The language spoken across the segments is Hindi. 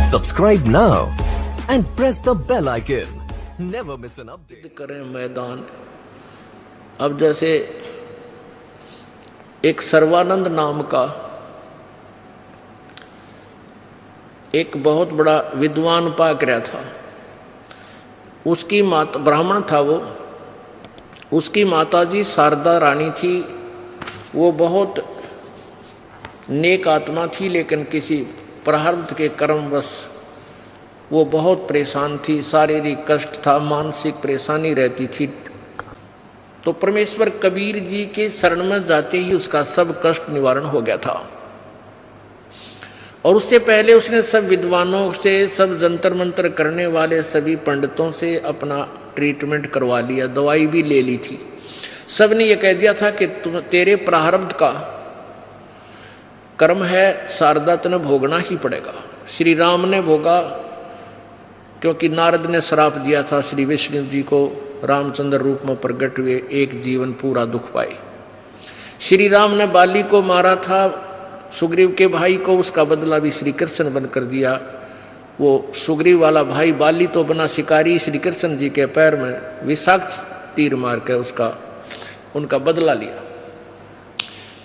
Subscribe now and press the bell icon. Never miss an update. करें मैदान। अब जैसे एक सर्वानंद नाम का एक बहुत बड़ा विद्वान पाक रहा था, उसकी माता ब्राह्मण था वो, उसकी माताजी शारदा रानी थी। वो बहुत नेक आत्मा थी, लेकिन किसी प्रारब्ध के कर्मवश वो बहुत परेशान थी, शारीरिक कष्ट था, मानसिक परेशानी रहती थी। तो परमेश्वर कबीर जी के शरण में जाते ही उसका सब कष्ट निवारण हो गया था। और उससे पहले उसने सब विद्वानों से, सब जंतर मंतर करने वाले सभी पंडितों से अपना ट्रीटमेंट करवा लिया, दवाई भी ले ली थी। सब ने यह कह दिया था कि तुम तेरे प्रारब्ध का कर्म है, शारदा तने भोगना ही पड़ेगा। श्री राम ने भोगा, क्योंकि नारद ने श्राप दिया था श्री विष्णु जी को, रामचंद्र रूप में प्रकट हुए, एक जीवन पूरा दुख पाए। श्री राम ने बाली को मारा था, सुग्रीव के भाई को, उसका बदला भी श्री कृष्ण बनकर दिया। वो सुग्रीव वाला भाई बाली तो बना शिकारी, श्री कृष्ण जी के पैर में विषाक्त तीर मार कर उनका बदला लिया।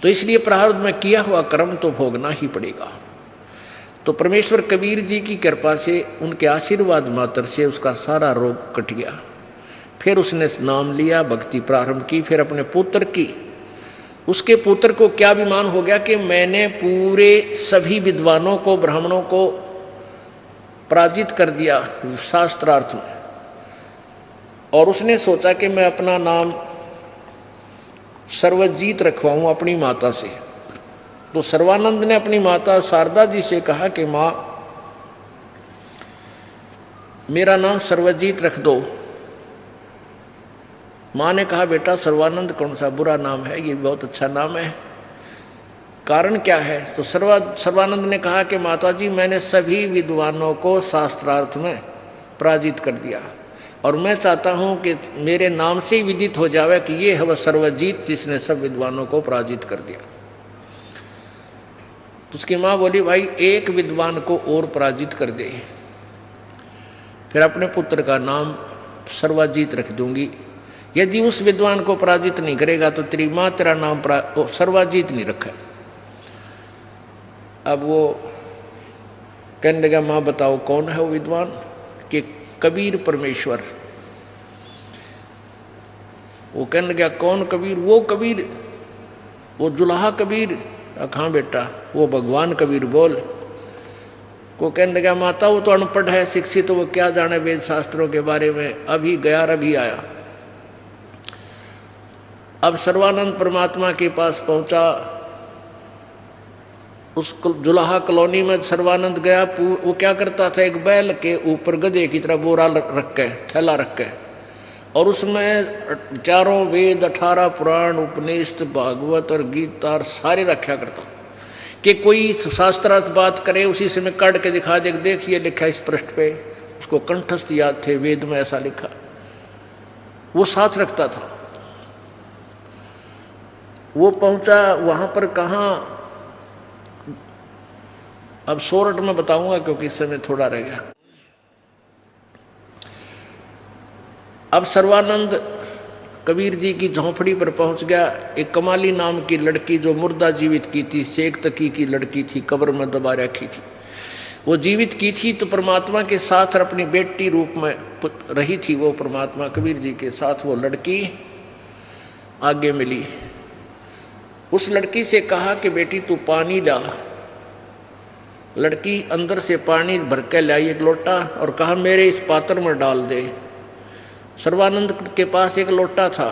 तो इसलिए प्रारब्ध में किया हुआ कर्म तो भोगना ही पड़ेगा। तो परमेश्वर कबीर जी की कृपा से, उनके आशीर्वाद मात्र से उसका सारा रोग कट गया। फिर उसने नाम लिया, भक्ति प्रारंभ की, फिर अपने पुत्र की। उसके पुत्र को क्या अभिमान हो गया कि मैंने पूरे सभी विद्वानों को, ब्राह्मणों को पराजित कर दिया शास्त्रार्थ में। और उसने सोचा कि मैं अपना नाम सर्वजीत रखवाऊं अपनी माता से। तो सर्वानंद ने अपनी माता शारदा जी से कहा कि माँ, मेरा नाम सर्वजीत रख दो। माँ ने कहा, बेटा सर्वानंद कौन सा बुरा नाम है, ये बहुत अच्छा नाम है, कारण क्या है? तो सर्वानंद ने कहा कि माता जी, मैंने सभी विद्वानों को शास्त्रार्थ में पराजित कर दिया, और मैं चाहता हूं कि मेरे नाम से ही विदित हो जावे कि ये है वह सर्वजीत जिसने सब विद्वानों को पराजित कर दिया। तो उसकी माँ बोली, भाई एक विद्वान को और पराजित कर दे, फिर अपने पुत्र का नाम सर्वजीत रख दूंगी। यदि उस विद्वान को पराजित नहीं करेगा तो तेरी माँ तेरा नाम सर्वजीत नहीं रखा। अब वो कहने लगा, माँ बताओ कौन है वो विद्वान? कि कबीर परमेश्वर। वो कहने लगा, कौन कबीर? वो कबीर, वो जुलाहा कबीर। हाँ बेटा, वो भगवान कबीर बोल। वो कहने लगा, माता वो तो अनपढ़ है, शिक्षित तो वो क्या जाने वेद शास्त्रों के बारे में, अभी गया और अभी आया। अब सर्वानंद परमात्मा के पास पहुंचा। उस जुलाहा कॉलोनी में सर्वानंद गया। वो क्या करता था, एक बैल के ऊपर गधे की तरह बोरा रख के, थैला रख के, और उसमें चारों वेद, 18 पुराण, उपनिषद, भागवत और गीता सारे रखा करता। कि कोई शास्त्रार्थ बात करे, उसी से मैं काट के दिखा दे, देखिए लिखा इस पृष्ठ पे, उसको कंठस्थ याद थे, वेद में ऐसा लिखा, वो साथ रखता था। वो पहुंचा वहां पर, कहाँ, अब सोरठ में बताऊंगा क्योंकि इस समय थोड़ा रह गया। अब सर्वानंद कबीर जी की झोंपड़ी पर पहुंच गया। एक कमाली नाम की लड़की, जो मुर्दा जीवित की थी, शेख तकी की लड़की थी, कब्र में दबा रखी थी, वो जीवित की थी। तो परमात्मा के साथ अपनी बेटी रूप में रही थी वो परमात्मा कबीर जी के साथ। वो लड़की आगे मिली। उस लड़की से कहा कि बेटी तू पानी ला। लड़की अंदर से पानी भर के लाई एक लोटा, और कहा मेरे इस पात्र में डाल दे। सर्वानंद के पास एक लोटा था,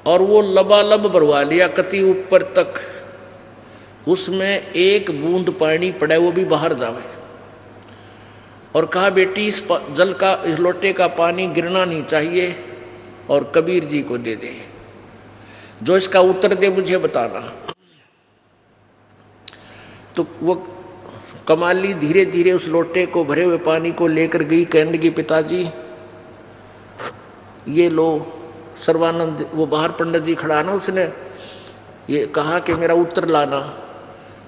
और वो लबालब भरवा लिया कति ऊपर तक। उसमें एक बूंद पानी पड़े, वो भी बाहर जावे। और कहा बेटी इस जल का, इस लोटे का पानी गिरना नहीं चाहिए, और कबीर जी को दे दे। जो इसका उत्तर दे मुझे बताना। तो वो कमाली धीरे धीरे उस लोटे को, भरे हुए पानी को लेकर गई। कहने लगी, पिताजी ये लो। सर्वानंद, वो बाहर पंडित जी खड़ा ना, उसने ये कहा कि मेरा उत्तर लाना।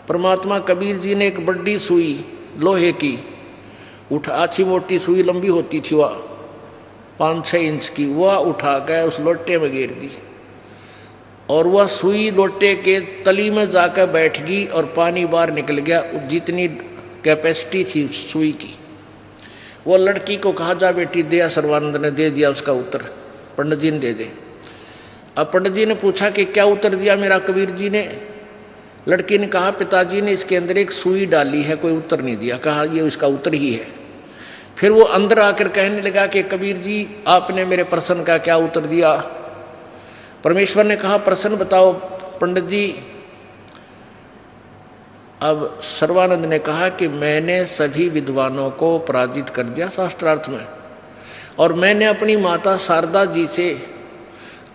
परमात्मा कबीर जी ने एक बड़ी सुई लोहे की उठा, अच्छी मोटी सुई लंबी होती थी वह 5-6 इंच की, वह उठा कर उस लोटे में गिर दी और वह सुई लोटे के तली में जाकर बैठ गई और पानी बाहर निकल गया। जितनी कैपेसिटी थी सुई की। वो लड़की को कहा, जा बेटी दिया। सर्वानंद ने दे दिया उसका उत्तर, पंडित जी ने दे दे। अब पंडित जी ने पूछा कि क्या उत्तर दिया मेरा कबीर जी ने? लड़की ने कहा, पिताजी ने इसके अंदर एक सुई डाली है, कोई उत्तर नहीं दिया। कहा, ये इसका उत्तर ही है। फिर वो अंदर आकर कहने लगा कि कबीर जी आपने मेरे प्रश्न का क्या उत्तर दिया? परमेश्वर ने कहा, प्रश्न बताओ पंडित जी। अब सर्वानंद ने कहा कि मैंने सभी विद्वानों को पराजित कर दिया शास्त्रार्थ में, और मैंने अपनी माता शारदा जी से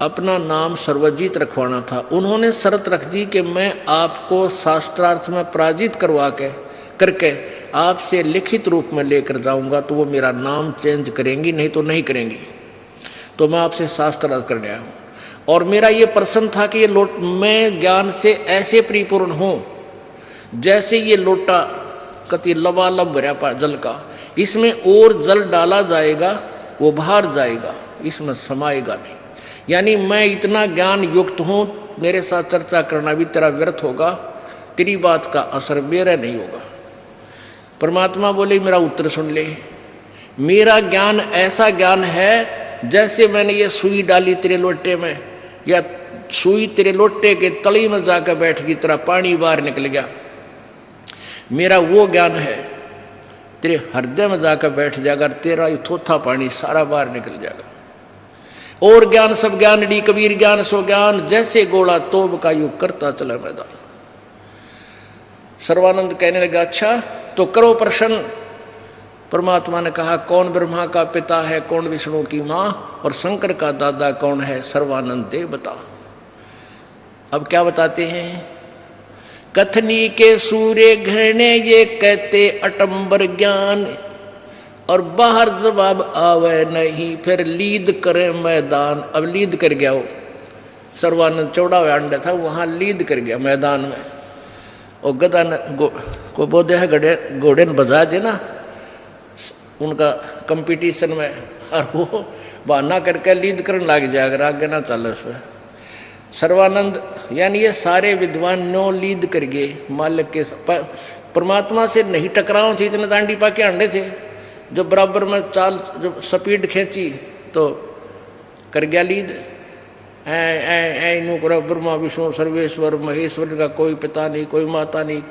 अपना नाम सर्वजीत रखवाना था। उन्होंने शर्त रख दी कि मैं आपको शास्त्रार्थ में पराजित करके आपसे लिखित रूप में लेकर जाऊंगा, तो वो मेरा नाम चेंज करेंगी, नहीं तो नहीं करेंगी। तो मैं आपसे शास्त्रार्थ करने आया हूँ, और मेरा ये प्रश्न था कि मैं ज्ञान से ऐसे परिपूर्ण हूँ जैसे ये लोटा कति लबालब भरा जल का, इसमें और जल डाला जाएगा वो बाहर जाएगा, इसमें समाएगा नहीं। यानी मैं इतना ज्ञान युक्त हूँ, मेरे साथ चर्चा करना भी तेरा व्यर्थ होगा, तेरी बात का असर मेरा नहीं होगा। परमात्मा बोले, मेरा उत्तर सुन ले। मेरा ज्ञान ऐसा ज्ञान है जैसे मैंने ये सुई डाली तेरे लोटे में, या सुई तेरे लोटे के तली में जाकर बैठ गई, तेरा पानी बाहर निकल गया। मेरा वो ज्ञान है तेरे हृदय में जाकर बैठ जाएगा, तेरा थोथा पानी सारा बाहर निकल जाएगा। और ज्ञान सब ज्ञान डी कबीर ज्ञान सो ज्ञान, जैसे गोला तोब का युग करता चला मैदान। सर्वानंद कहने लगा, अच्छा तो करो प्रश्न। परमात्मा ने कहा, कौन ब्रह्मा का पिता है, कौन विष्णु की माँ, और शंकर का दादा कौन है? सर्वानंद देव बता। अब क्या बताते हैं? कथनी के सूर्य घृणे ये कहते अटंबर ज्ञान, और बाहर जवाब आवे नहीं, फिर लीद करे मैदान। अब लीद कर गया वो सर्वानंद, चौड़ा हुआ अंडा था, वहां लीद कर गया मैदान में। और गदा को बोधे है घोड़े ने बजा देना उनका कंपटीशन में, और वो बहाना करके लीद करने लग जाएगा, आगे ना चल उसमें। सर्वानंद यानी ये सारे विद्वान नो लीद कर गए मालिक के। परमात्मा से नहीं टकराव थी, इतने दांडी पाके अंडे थे। जब बराबर में चाल जब स्पीड खींची तो कर गया लीद। ब्रह्मा विष्णु सर्वेश्वर महेश्वर का कोई पिता नहीं, कोई माता नहीं।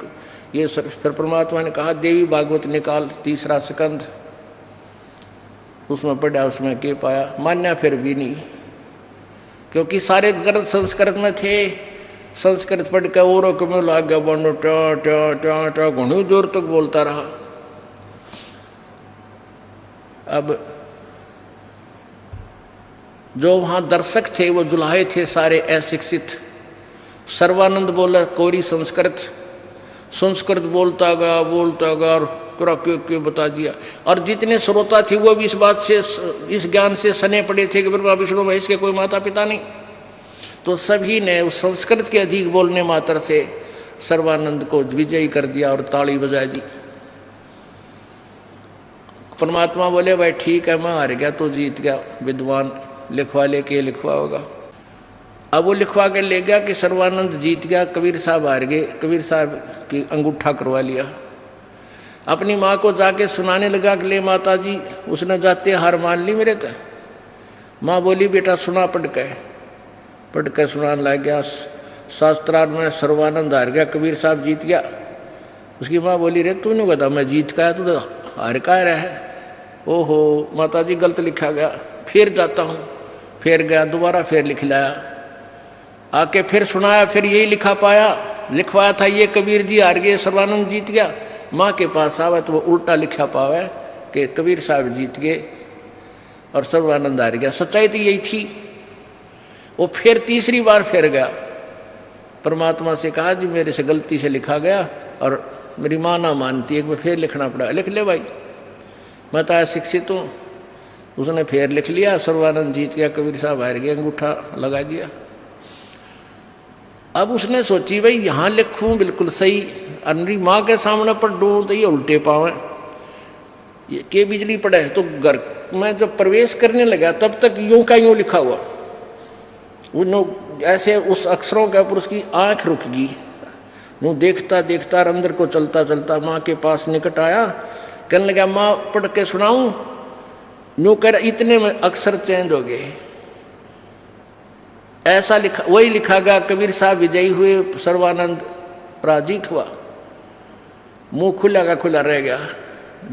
ये फिर परमात्मा ने कहा, देवी भागवत निकाल 3रा स्कंध, उसमें पढ़ा, उसमें के पाया? मान्या फिर भी नहीं, क्योंकि सारे ग्रंथ संस्कृत में थे। संस्कृत पढ़ के और में लाग गया, बनो टा टा टा टा घणी जोर तक बोलता रहा। अब जो वहां दर्शक थे वो जुलाहे थे, सारे अशिक्षित। सर्वानंद बोला कोरी संस्कृत बोलता गया और क्यों बता दिया। और जितने श्रोता थे वो भी इस बात से, इस ज्ञान से सने पड़े थे कि ब्रह्मा विष्णु महेश के कोई माता पिता नहीं। तो सभी ने उस संस्कृत के अधिक बोलने मात्र से सर्वानंद को विजयी कर दिया और ताली बजा दी। परमात्मा बोले, भाई ठीक है, मैं हार गया तो जीत गया, विद्वान लिखवा लेके लिखवा होगा। अब वो लिखवा के ले गया कि सर्वानंद जीत गया, कबीर साहब हार गए। कबीर साहब की अंगूठा करवा लिया। अपनी माँ को जाके सुनाने लगा कि ले माता जी, उसने जाते हार मान ली मेरे तय। माँ बोली, बेटा सुना पढ़ के सुनाने लग गया। शास्त्रार्थ में सर्वानंद हार गया, कबीर साहब जीत गया। उसकी माँ बोली, रे तू नहीं कहता मैं जीत का है, तू तो हार का रहा है। ओहो माता जी गलत लिखा गया, फिर जाता हूँ। फिर गया दोबारा, फिर लिख लाया, आके फिर सुनाया, फिर यही लिखवाया था ये कबीर जी हार गए, सर्वानंद जीत गया। माँ के पास आवे तो वो उल्टा लिखा पावे कि कबीर साहब जीत गए और सर्वानंद हार गया। सच्चाई तो यही थी। वो फिर तीसरी बार फिर गया, परमात्मा से कहा जी मेरे से गलती से लिखा गया और मेरी माँ ना मानती, एक बार फिर लिखना पड़ा। लिख ले भाई, मैं तो शिक्षित हूँ। उसने फिर लिख लिया, सर्वानंद जीत गया, कबीर साहब हार गया, अंगूठा लगा दिया। अब उसने सोची भाई यहाँ लिखूं बिल्कुल सही, अनरी माँ के सामने पढ़ दूँ तो ये उल्टे पावे, ये के बिजली पड़े। तो घर में जब प्रवेश करने लगा तब तक यूं का यूं लिखा हुआ, ऐसे उस अक्षरों के ऊपर उसकी आंख रुक गई। वो देखता देखता अंदर को चलता चलता माँ के पास निकट आया, कहने लगा माँ पढ़ के सुनाऊं? यूं कर इतने में अक्षर चेंज हो गए। ऐसा लिखा, वही लिखा गया कबीर साहब विजयी हुए, सर्वानंद पराजित हुआ। मुंह खुला का खुला रह गया।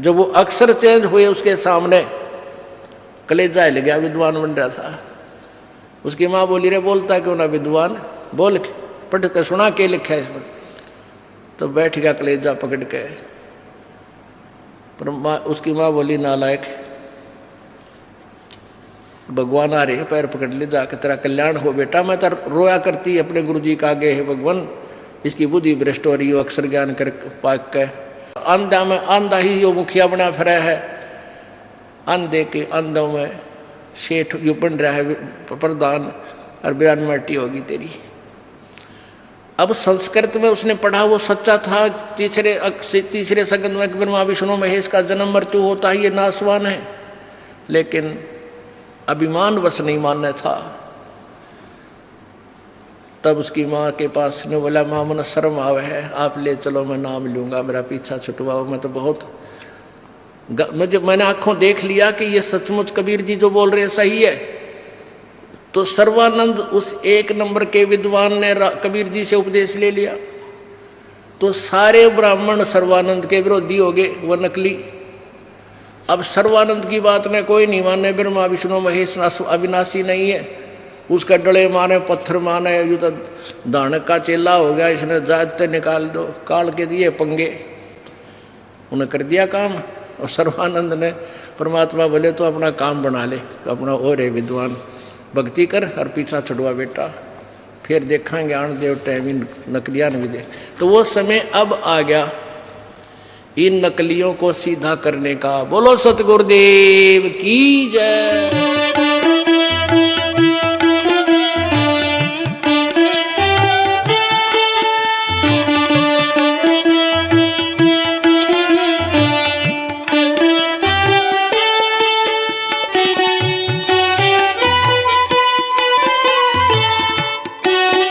जब वो अक्षर चेंज हुए उसके सामने कलेजा हिल गया, विद्वान बन रहा था। उसकी माँ बोली रे बोलता क्यों ना विद्वान, बोल पढ़ के सुना के लिखा है इसमें। तो बैठ गया कलेजा पकड़ के। पर उसकी माँ बोली नालायक, भगवान आ रहे हैं, पैर पकड़ ले जाकर तेरा कल्याण हो बेटा। मैं तो रोया करती अपने गुरु जी का आगे है भगवान, इसकी बुद्धि भ्रष्ट हो रही हो, अक्षर ज्ञान कर पाक के अंधा में अंधा ही यो मुखिया बना फिरा है, अंधे के अंधों में शेठ यू बन रहा है प्रधान, और बयान माटी होगी तेरी। अब संस्कृत में उसने पढ़ा वो सच्चा था। तीसरे संगत में ब्रह्मा विष्णु महेश का जन्म मृत्यु होता ही ये नासवान है, लेकिन अभिमान वश नहीं मानना था। तब उसकी माँ के पास ने बोला माँ मन शर्म आवे है, आप ले चलो मैं नाम लूँगा, मेरा पीछा छुटवाओ। मैं तो बहुत मैंने आंखों देख लिया कि ये सचमुच कबीर जी जो बोल रहे हैं सही है। तो सर्वानंद उस एक नंबर के विद्वान ने कबीर जी से उपदेश ले लिया। तो सारे ब्राह्मण सर्वानंद के विरोधी हो गए, वह नकली। अब सर्वानंद की बात ने कोई नहीं माने, ब्रह्मा विष्णु महेश अविनाशी नहीं है। उसका डले माने पत्थर माने, यू तो दानक का चेला हो गया, इसने जाते निकाल दो, काल के दिए पंगे, उन्हें कर दिया काम। और सर्वानंद ने परमात्मा बोले तो अपना काम बना ले, अपना और है विद्वान, भक्ति कर और पीछा छुड़वा बेटा, फिर देखेंगे आन देव टाइम नकलियां भी दे। तो वो समय अब आ गया इन नकलियों को सीधा करने का। बोलो सतगुरुदेव की जय।